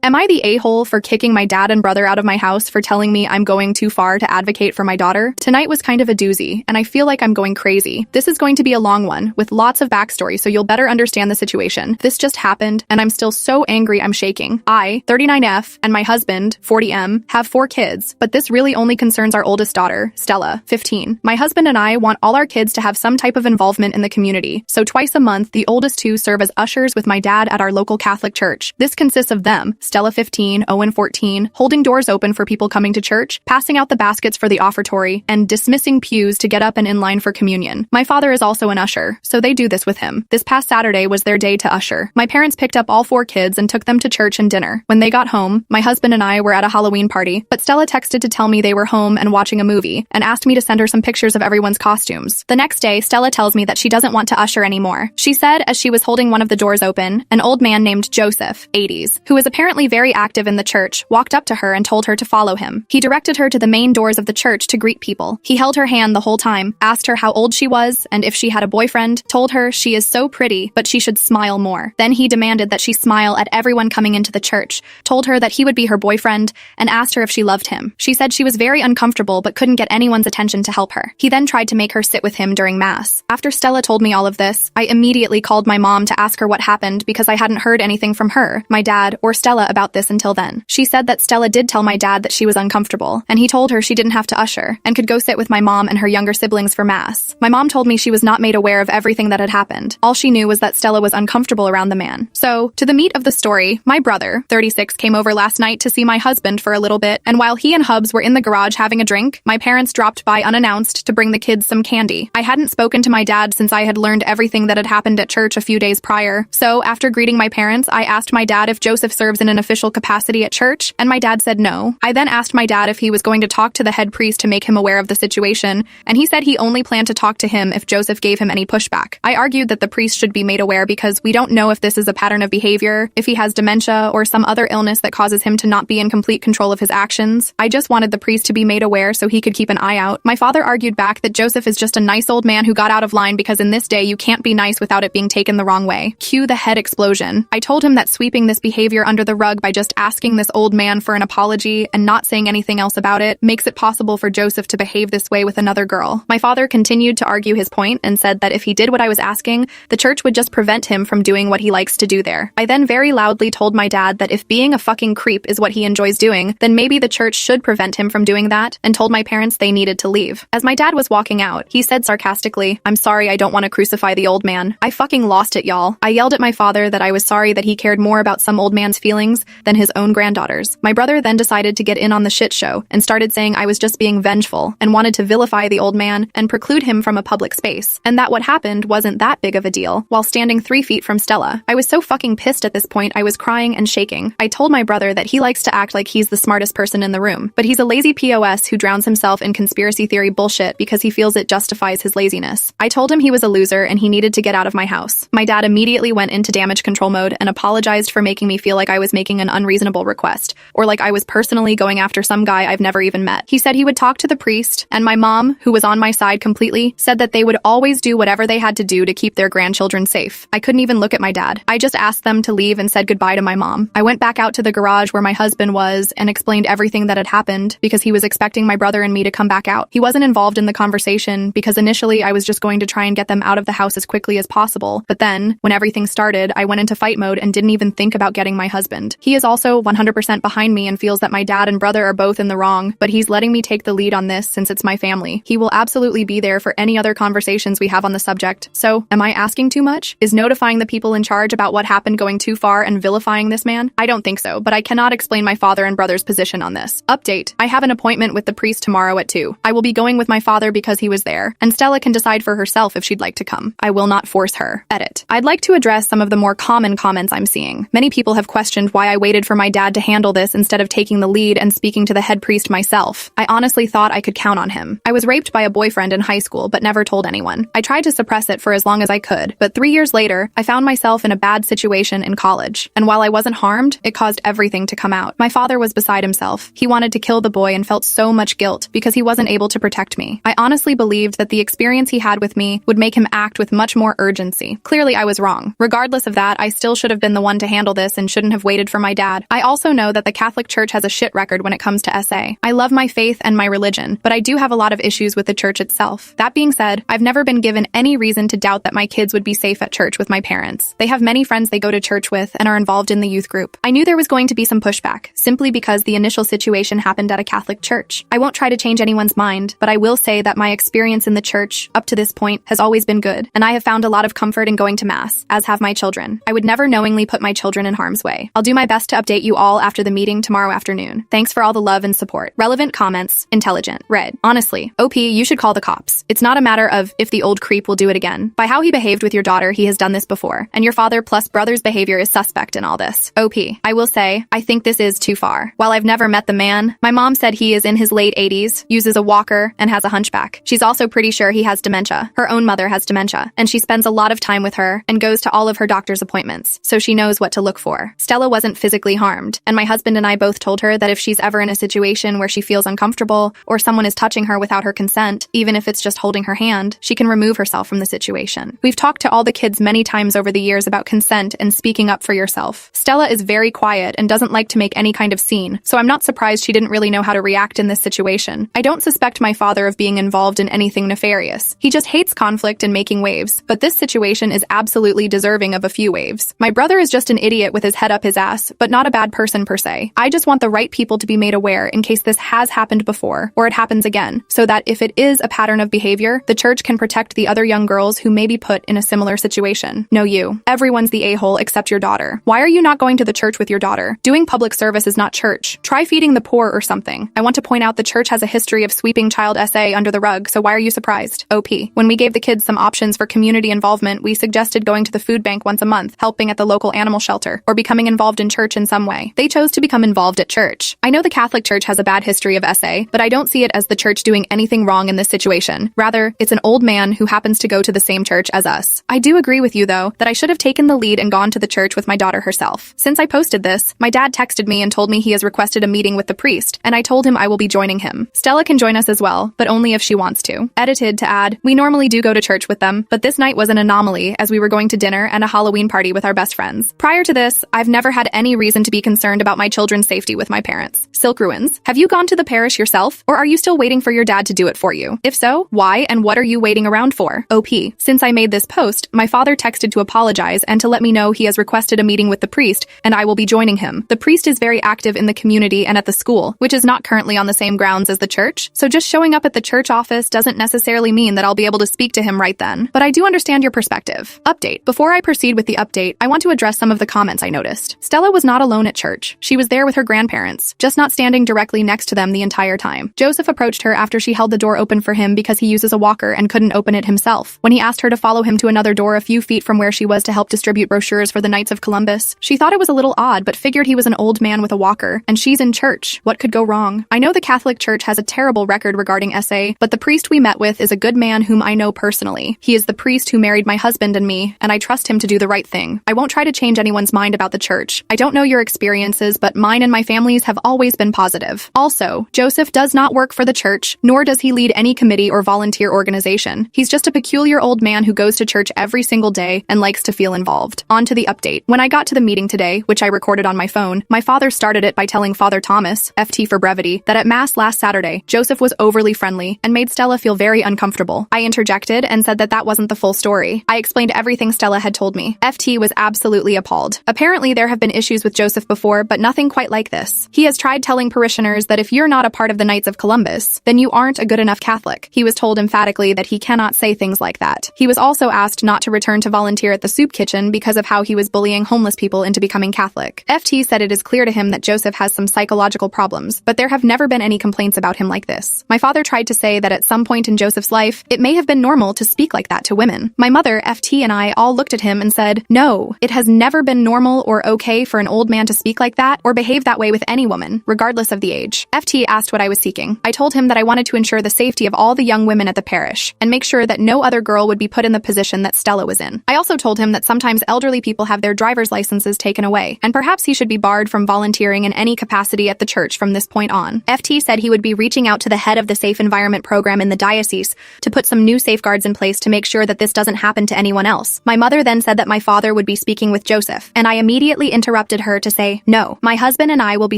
Am I the a-hole for kicking my dad and brother out of my house for telling me I'm going too far to advocate for my daughter? Tonight was kind of a doozy, and I feel like I'm going crazy. This is going to be a long one, with lots of backstory, so you'll better understand the situation. This just happened, and I'm still so angry I'm shaking. I, 39F, and my husband, 40M, have 4 kids, but this really only concerns our oldest daughter, Stella, 15. My husband and I want all our kids to have some type of involvement in the community, so twice a month, the oldest 2 serve as ushers with my dad at our local Catholic church. This consists of them, Stella 15, Owen 14, holding doors open for people coming to church, passing out the baskets for the offertory, and dismissing pews to get up and in line for communion. My father is also an usher, so they do this with him. This past Saturday was their day to usher. My parents picked up all 4 kids and took them to church and dinner. When they got home, my husband and I were at a Halloween party, but Stella texted to tell me they were home and watching a movie, and asked me to send her some pictures of everyone's costumes. The next day, Stella tells me that she doesn't want to usher anymore. She said, as she was holding one of the doors open, an old man named Joseph, 80s, who was apparently very active in the church, walked up to her and told her to follow him. He directed her to the main doors of the church to greet people. He held her hand the whole time, asked her how old she was and if she had a boyfriend, told her she is so pretty, but she should smile more. Then he demanded that she smile at everyone coming into the church, told her that he would be her boyfriend, and asked her if she loved him. She said she was very uncomfortable but couldn't get anyone's attention to help her. He then tried to make her sit with him during Mass. After Stella told me all of this, I immediately called my mom to ask her what happened because I hadn't heard anything from her, my dad, or Stella about this until then. She said that Stella did tell my dad that she was uncomfortable, and he told her she didn't have to usher, and could go sit with my mom and her younger siblings for Mass. My mom told me she was not made aware of everything that had happened. All she knew was that Stella was uncomfortable around the man. So, to the meat of the story, my brother, 36, came over last night to see my husband for a little bit, and while he and Hubs were in the garage having a drink, my parents dropped by unannounced to bring the kids some candy. I hadn't spoken to my dad since I had learned everything that had happened at church a few days prior, so after greeting my parents, I asked my dad if Joseph serves in an official capacity at church, and my dad said no. I then asked my dad if he was going to talk to the head priest to make him aware of the situation, and he said he only planned to talk to him if Joseph gave him any pushback. I argued that the priest should be made aware because we don't know if this is a pattern of behavior, if he has dementia, or some other illness that causes him to not be in complete control of his actions. I just wanted the priest to be made aware so he could keep an eye out. My father argued back that Joseph is just a nice old man who got out of line because in this day you can't be nice without it being taken the wrong way. Cue the head explosion. I told him that sweeping this behavior under the rug by just asking this old man for an apology and not saying anything else about it makes it possible for Joseph to behave this way with another girl. My father continued to argue his point and said that if he did what I was asking, the church would just prevent him from doing what he likes to do there. I then very loudly told my dad that if being a fucking creep is what he enjoys doing, then maybe the church should prevent him from doing that, and told my parents they needed to leave. As my dad was walking out, he said sarcastically, "I'm sorry, I don't want to crucify the old man." I fucking lost it, y'all. I yelled at my father that I was sorry that he cared more about some old man's feelings than his own granddaughter's. My brother then decided to get in on the shit show and started saying I was just being vengeful and wanted to vilify the old man and preclude him from a public space, and that what happened wasn't that big of a deal, while standing 3 feet from Stella. I was so fucking pissed at this point I was crying and shaking. I told my brother that he likes to act like he's the smartest person in the room, but he's a lazy POS who drowns himself in conspiracy theory bullshit because he feels it justifies his laziness. I told him he was a loser and he needed to get out of my house. My dad immediately went into damage control mode and apologized for making me feel like I was making an unreasonable request, or like I was personally going after some guy I've never even met. He said he would talk to the priest, and my mom, who was on my side completely, said that they would always do whatever they had to do to keep their grandchildren safe. I couldn't even look at my dad. I just asked them to leave and said goodbye to my mom. I went back out to the garage where my husband was and explained everything that had happened because he was expecting my brother and me to come back out. He wasn't involved in the conversation because initially I was just going to try and get them out of the house as quickly as possible, but then, when everything started, I went into fight mode and didn't even think about getting my husband. He is also 100% behind me and feels that my dad and brother are both in the wrong, but he's letting me take the lead on this since it's my family. He will absolutely be there for any other conversations we have on the subject. So, am I asking too much? Is notifying the people in charge about what happened going too far and vilifying this man? I don't think so, but I cannot explain my father and brother's position on this. Update: I have an appointment with the priest tomorrow at 2. I will be going with my father because he was there, and Stella can decide for herself if she'd like to come. I will not force her. Edit. I'd like to address some of the more common comments I'm seeing. Many people have questioned why I waited for my dad to handle this instead of taking the lead and speaking to the head priest myself. I honestly thought I could count on him. I was raped by a boyfriend in high school but never told anyone. I tried to suppress it for as long as I could, but 3 years later, I found myself in a bad situation in college, and while I wasn't harmed, it caused everything to come out. My father was beside himself. He wanted to kill the boy and felt so much guilt because he wasn't able to protect me. I honestly believed that the experience he had with me would make him act with much more urgency. Clearly, I was wrong. Regardless of that, I still should have been the one to handle this and shouldn't have waited for for my dad. I also know that the Catholic Church has a shit record when it comes to SA. I love my faith and my religion, but I do have a lot of issues with the church itself. That being said, I've never been given any reason to doubt that my kids would be safe at church with my parents. They have many friends they go to church with and are involved in the youth group. I knew there was going to be some pushback, simply because the initial situation happened at a Catholic church. I won't try to change anyone's mind, but I will say that my experience in the church, up to this point, has always been good, and I have found a lot of comfort in going to Mass, as have my children. I would never knowingly put my children in harm's way. I'll do my best to update you all after the meeting tomorrow afternoon. Thanks for all the love and support. Relevant comments. Intelligent. Read. Honestly, OP, you should call the cops. It's not a matter of if the old creep will do it again. By how he behaved with your daughter, he has done this before, and your father plus brother's behavior is suspect in all this. OP, I will say, I think this is too far. While I've never met the man, my mom said he is in his late 80s, uses a walker, and has a hunchback. She's also pretty sure he has dementia. Her own mother has dementia, and she spends a lot of time with her and goes to all of her doctor's appointments, so she knows what to look for. Stella wasn't physically harmed, and my husband and I both told her that if she's ever in a situation where she feels uncomfortable or someone is touching her without her consent, even if it's just holding her hand, she can remove herself from the situation. We've talked to all the kids many times over the years about consent and speaking up for yourself. Stella is very quiet and doesn't like to make any kind of scene, so I'm not surprised she didn't really know how to react in this situation. I don't suspect my father of being involved in anything nefarious. He just hates conflict and making waves, but this situation is absolutely deserving of a few waves. My brother is just an idiot with his head up his ass, but not a bad person per se. I just want the right people to be made aware in case this has happened before, or it happens again, so that if it is a pattern of behavior, the church can protect the other young girls who may be put in a similar situation. No, you. Everyone's the a-hole except your daughter. Why are you not going to the church with your daughter? Doing public service is not church. Try feeding the poor or something. I want to point out the church has a history of sweeping child SA under the rug, so why are you surprised? OP. When we gave the kids some options for community involvement, we suggested going to the food bank once a month, helping at the local animal shelter, or becoming involved in church in some way. They chose to become involved at church. I know the Catholic Church has a bad history of SA, but I don't see it as the church doing anything wrong in this situation. Rather, it's an old man who happens to go to the same church as us. I do agree with you, though, that I should have taken the lead and gone to the church with my daughter herself. Since I posted this, my dad texted me and told me he has requested a meeting with the priest, and I told him I will be joining him. Stella can join us as well, but only if she wants to. Edited to add, we normally do go to church with them, but this night was an anomaly as we were going to dinner and a Halloween party with our best friends. Prior to this, I've never had any reason to be concerned about my children's safety with my parents. Silk Ruins, have you gone to the parish yourself, or are you still waiting for your dad to do it for you? If so, why and what are you waiting around for? OP, since I made this post, my father texted to apologize and to let me know he has requested a meeting with the priest, and I will be joining him. The priest is very active in the community and at the school, which is not currently on the same grounds as the church, so just showing up at the church office doesn't necessarily mean that I'll be able to speak to him right then. But I do understand your perspective. Update. Before I proceed with the update, I want to address some of the comments I noticed. Stella was not alone at church. She was there with her grandparents, just not standing directly next to them the entire time. Joseph approached her after she held the door open for him because he uses a walker and couldn't open it himself. When he asked her to follow him to another door a few feet from where she was to help distribute brochures for the Knights of Columbus, she thought it was a little odd but figured he was an old man with a walker, and she's in church. What could go wrong? I know the Catholic Church has a terrible record regarding SA, but the priest we met with is a good man whom I know personally. He is the priest who married my husband and me, and I trust him to do the right thing. I won't try to change anyone's mind about the church. I don't know your experiences, but mine and my family's have always been positive. Also, Joseph does not work for the church, nor does he lead any committee or volunteer organization. He's just a peculiar old man who goes to church every single day and likes to feel involved. On to the update. When I got to the meeting today, which I recorded on my phone, my father started it by telling Father Thomas, FT for brevity, that at Mass last Saturday, Joseph was overly friendly and made Stella feel very uncomfortable. I interjected and said that that wasn't the full story. I explained everything Stella had told me. FT was absolutely appalled. Apparently there have been issues with Joseph before, but nothing quite like this. He has tried telling parishioners that if you're not a part of the Knights of Columbus, then you aren't a good enough Catholic. He was told emphatically that he cannot say things like that. He was also asked not to return to volunteer at the soup kitchen because of how he was bullying homeless people into becoming Catholic. FT said it is clear to him that Joseph has some psychological problems, but there have never been any complaints about him like this. My father tried to say that at some point in Joseph's life, it may have been normal to speak like that to women. My mother, FT, and I all looked at him and said, no, it has never been normal or okay for an old man to speak like that or behave that way with any woman, regardless of the age. FT asked what I was seeking. I told him that I wanted to ensure the safety of all the young women at the parish and make sure that no other girl would be put in the position that Stella was in. I also told him that sometimes elderly people have their driver's licenses taken away, and perhaps he should be barred from volunteering in any capacity at the church from this point on. FT said he would be reaching out to the head of the Safe Environment program in the diocese to put some new safeguards in place to make sure that this doesn't happen to anyone else. My mother then said that my father would be speaking with Joseph, and I immediately interrupted interrupted her to say, "No, my husband and I will be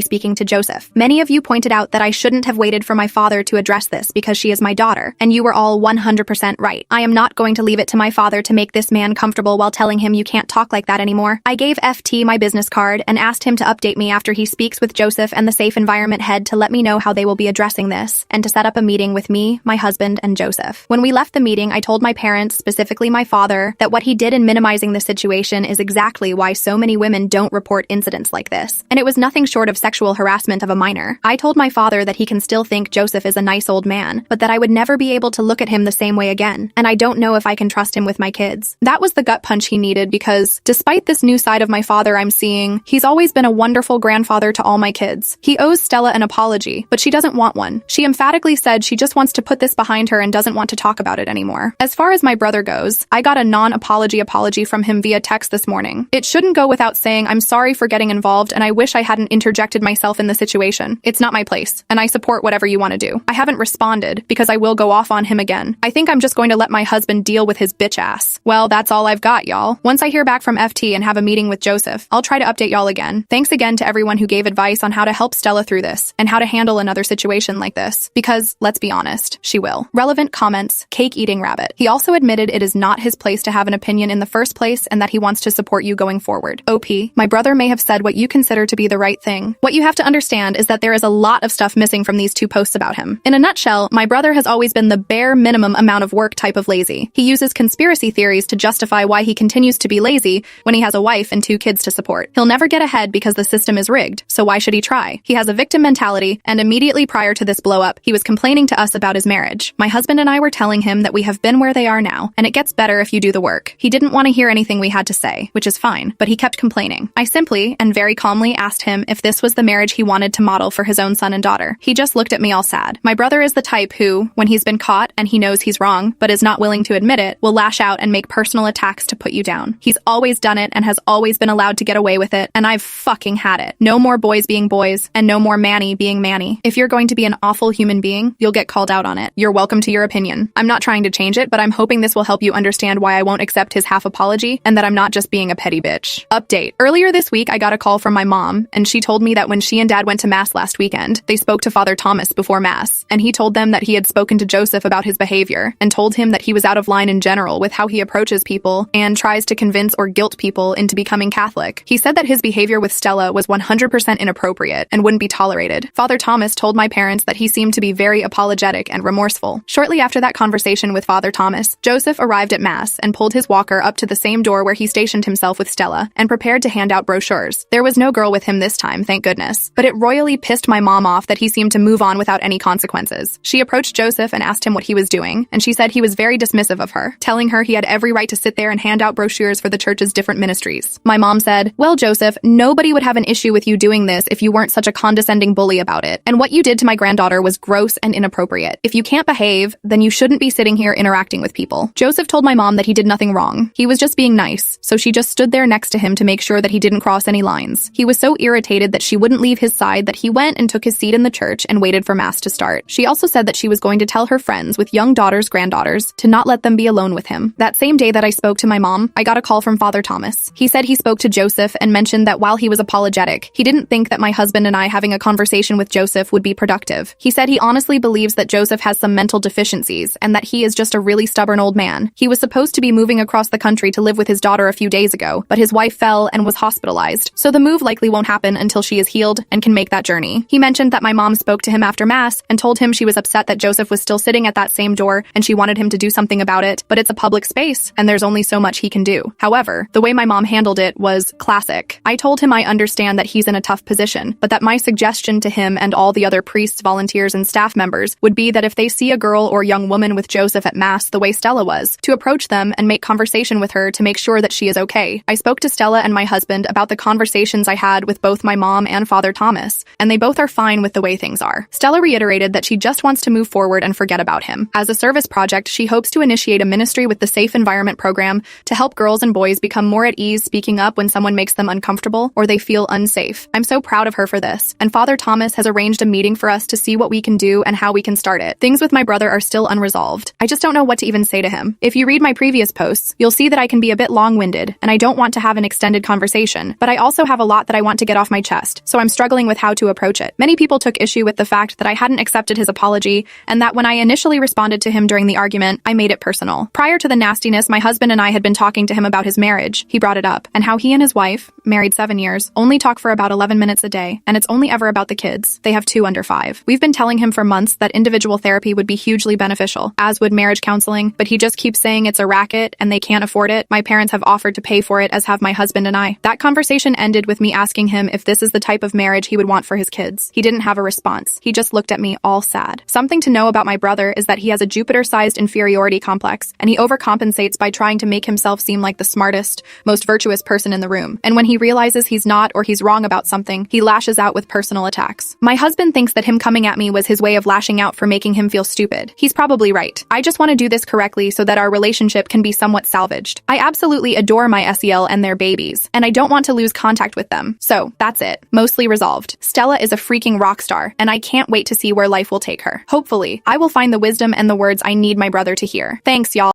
speaking to Joseph. Many of you pointed out that I shouldn't have waited for my father to address this because she is my daughter, and you were all 100% right. I am not going to leave it to my father to make this man comfortable while telling him you can't talk like that anymore." I gave FT my business card and asked him to update me after he speaks with Joseph and the Safe Environment head to let me know how they will be addressing this, and to set up a meeting with me, my husband, and Joseph. When we left the meeting, I told my parents, specifically my father, that what he did in minimizing the situation is exactly why so many women don't report incidents like this, and it was nothing short of sexual harassment of a minor. I told my father that he can still think Joseph is a nice old man, but that I would never be able to look at him the same way again, and I don't know if I can trust him with my kids. That was the gut punch he needed because, despite this new side of my father I'm seeing, he's always been a wonderful grandfather to all my kids. He owes Stella an apology, but she doesn't want one. She emphatically said she just wants to put this behind her and doesn't want to talk about it anymore. As far as my brother goes, I got a non-apology apology from him via text this morning. It shouldn't go without saying I'm sorry for getting involved and I wish I hadn't interjected myself in the situation. It's not my place, and I support whatever you want to do. I haven't responded because I will go off on him again. I think I'm just going to let my husband deal with his bitch ass. Well, that's all I've got, y'all. Once I hear back from FT and have a meeting with Joseph, I'll try to update y'all again. Thanks again to everyone who gave advice on how to help Stella through this and how to handle another situation like this, because, let's be honest, she will. Relevant comments, cake eating rabbit. He also admitted it is not his place to have an opinion in the first place and that he wants to support you going forward. OP, my brother may have said what you consider to be the right thing. What you have to understand is that there is a lot of stuff missing from these two posts about him. In a nutshell, my brother has always been the bare minimum amount of work type of lazy. He uses conspiracy theories to justify why he continues to be lazy when he has a wife and 2 kids to support. He'll never get ahead because the system is rigged, so why should he try? He has a victim mentality, and immediately prior to this blow-up, he was complaining to us about his marriage. My husband and I were telling him that we have been where they are now, and it gets better if you do the work. He didn't want to hear anything we had to say, which is fine, but he kept complaining. I simply, and very calmly, asked him if this was the marriage he wanted to model for his own son and daughter. He just looked at me all sad. My brother is the type who, when he's been caught and he knows he's wrong, but is not willing to admit it, will lash out and make personal attacks to put you down. He's always done it and has always been allowed to get away with it, and I've fucking had it. No more boys being boys, and no more Manny being Manny. If you're going to be an awful human being, you'll get called out on it. You're welcome to your opinion. I'm not trying to change it, but I'm hoping this will help you understand why I won't accept his half apology and that I'm not just being a petty bitch. Update. Earlier this week, I got a call from my mom, and she told me that when she and dad went to Mass last weekend, they spoke to Father Thomas before Mass, and he told them that he had spoken to Joseph about his behavior and told him that he was out of line in general with how he approaches people and tries to convince or guilt people into becoming Catholic. He said that his behavior with Stella was 100% inappropriate and wouldn't be tolerated. Father Thomas told my parents that he seemed to be very apologetic and remorseful. Shortly after that conversation with Father Thomas, Joseph arrived at Mass and pulled his walker up to the same door where he stationed himself with Stella and prepared to hand out brochures. There was no girl with him this time, thank goodness. But it royally pissed my mom off that he seemed to move on without any consequences. She approached Joseph and asked him what he was doing, and she said he was very dismissive of her, telling her he had every right to sit there and hand out brochures for the church's different ministries. My mom said, "Well, Joseph, nobody would have an issue with you doing this if you weren't such a condescending bully about it. And what you did to my granddaughter was gross and inappropriate. If you can't behave, then you shouldn't be sitting here interacting with people." Joseph told my mom that he did nothing wrong. He was just being nice, so she just stood there next to him to make sure that he didn't cross any lines. He was so irritated that she wouldn't leave his side that he went and took his seat in the church and waited for Mass to start. She also said that she was going to tell her friends with young daughters, granddaughters, to not let them be alone with him. That same day that I spoke to my mom, I got a call from Father Thomas. He said he spoke to Joseph and mentioned that while he was apologetic, he didn't think that my husband and I having a conversation with Joseph would be productive. He said he honestly believes that Joseph has some mental deficiencies and that he is just a really stubborn old man. He was supposed to be moving across the country to live with his daughter a few days ago, but his wife fell and was hospitalized, so the move likely won't happen until she is healed and can make that journey. He mentioned that my mom spoke to him after Mass and told him she was upset that Joseph was still sitting at that same door and she wanted him to do something about it, but it's a public space and there's only so much he can do. However, the way my mom handled it was classic. I told him I understand that he's in a tough position, but that my suggestion to him and all the other priests, volunteers, and staff members would be that if they see a girl or young woman with Joseph at Mass the way Stella was, to approach them and make conversation with her to make sure that she is okay. I spoke to Stella and my husband about the conversations I had with both my mom and Father Thomas, and they both are fine with the way things are. Stella reiterated that she just wants to move forward and forget about him. As a service project, she hopes to initiate a ministry with the Safe Environment program to help girls and boys become more at ease speaking up when someone makes them uncomfortable or they feel unsafe. I'm so proud of her for this, and Father Thomas has arranged a meeting for us to see what we can do and how we can start it. Things with my brother are still unresolved. I just don't know what to even say to him. If you read my previous posts, you'll see that I can be a bit long-winded, and I don't want to have an extended conversation, conversation, but I also have a lot that I want to get off my chest, so I'm struggling with how to approach it. Many people took issue with the fact that I hadn't accepted his apology, and that when I initially responded to him during the argument, I made it personal. Prior to the nastiness, my husband and I had been talking to him about his marriage. He brought it up, and how he and his wife, married 7 years, only talk for about 11 minutes a day, and it's only ever about the kids. They have 2 under 5. We've been telling him for months that individual therapy would be hugely beneficial, as would marriage counseling, but he just keeps saying it's a racket and they can't afford it. My parents have offered to pay for it, as have my husband and I. That conversation ended with me asking him if this is the type of marriage he would want for his kids. He didn't have a response. He just looked at me all sad. Something to know about my brother is that he has a Jupiter-sized inferiority complex, and he overcompensates by trying to make himself seem like the smartest, most virtuous person in the room. And when he realizes he's not or he's wrong about something, he lashes out with personal attacks. My husband thinks that him coming at me was his way of lashing out for making him feel stupid. He's probably right. I just want to do this correctly so that our relationship can be somewhat salvaged. I absolutely adore my SEL and their babies, and I don't want to lose contact with them. So, that's it. Mostly resolved. Stella is a freaking rock star, and I can't wait to see where life will take her. Hopefully, I will find the wisdom and the words I need my brother to hear. Thanks, y'all.